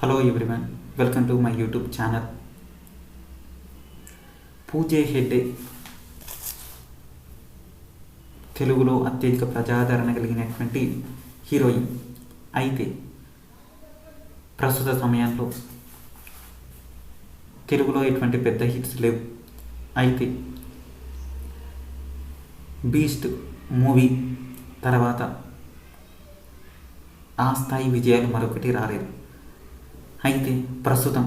Hello everyone, welcome to my YouTube channel. Pooja Hegde తెలుగులో అత్యధిక ప్రజాదరణ కలిగినటువంటి హీరోయిన్. అయితే ప్రస్తుత సమయంలో తెలుగులో ఎటువంటి పెద్ద హిట్స్ లేవు. అయితే బీస్ట్ మూవీ తర్వాత ఆ స్థాయి విజయాలు మరొకటి రాలేదు. అయితే ప్రస్తుతం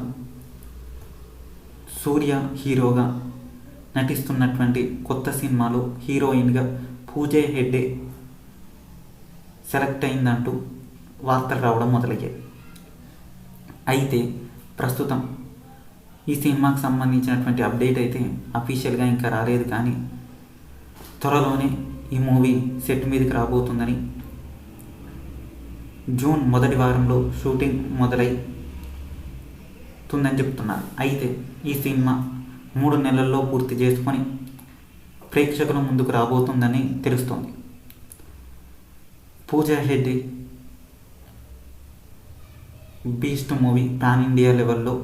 సూర్య హీరోగా నటిస్తున్నటువంటి కొత్త సినిమాలో హీరోయిన్గా పూజా హెగ్డే సెలెక్ట్ అయిందంటూ వార్తలు రావడం మొదలయ్యాయి. అయితే ప్రస్తుతం ఈ సినిమాకి సంబంధించినటువంటి అప్డేట్ అయితే అఫీషియల్గా ఇంకా రాలేదు, కానీ త్వరలోనే ఈ మూవీ సెట్ మీదకి రాబోతుందని, జూన్ మొదటి వారంలో షూటింగ్ మొదలవుతుందని చెప్తున్నారు. అయితే ఈ సినిమా 3 నెలల్లో పూర్తి చేసుకొని ప్రేక్షకుల ముందుకు రాబోతుందని తెలుస్తోంది. Pooja Hegde Beast movie pan India లెవెల్లో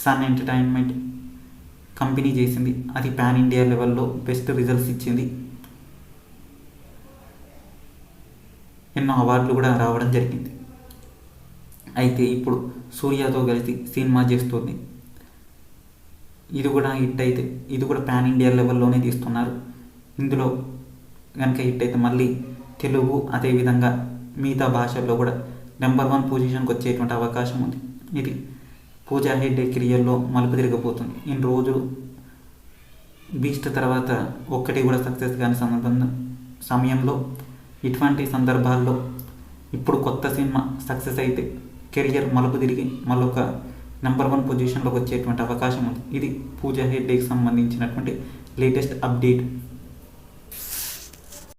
సన్ ఎంటర్టైన్మెంట్ కంపెనీ చేసింది. అది పాన్ ఇండియా లెవెల్లో బెస్ట్ రిజల్ట్స్ ఇచ్చింది. ఎన్నో అవార్డులు కూడా రావడం జరిగింది. అయితే ఇప్పుడు సూర్యతో కలిసి సినిమా చేస్తుంది. ఇది కూడా హిట్ అయితే ఇది కూడా పాన్ ఇండియా లెవెల్లోనే తీస్తున్నారు. ఇందులో కనుక హిట్ అయితే మళ్ళీ తెలుగు అదేవిధంగా మిగతా భాషల్లో కూడా నెంబర్ 1 పొజిషన్కి వచ్చేటువంటి అవకాశం ఉంది. ఇది పూజా హెగ్డే కెరియర్లో మలుపు తిరగబోతుంది. ఇన్ని రోజులు బీస్ట్ తర్వాత ఒక్కటి కూడా సక్సెస్ కాని సమయంలో ఇటువంటి సందర్భాల్లో ఇప్పుడు కొత్త సినిమా సక్సెస్ అయితే కెరియర్ మలుపు తిరిగి మళ్ళొక నెంబర్ 1 పొజిషన్లోకి వచ్చేటువంటి అవకాశం ఉంది. ఇది పూజా హెగ్డేకి సంబంధించినటువంటి లేటెస్ట్ అప్డేట్.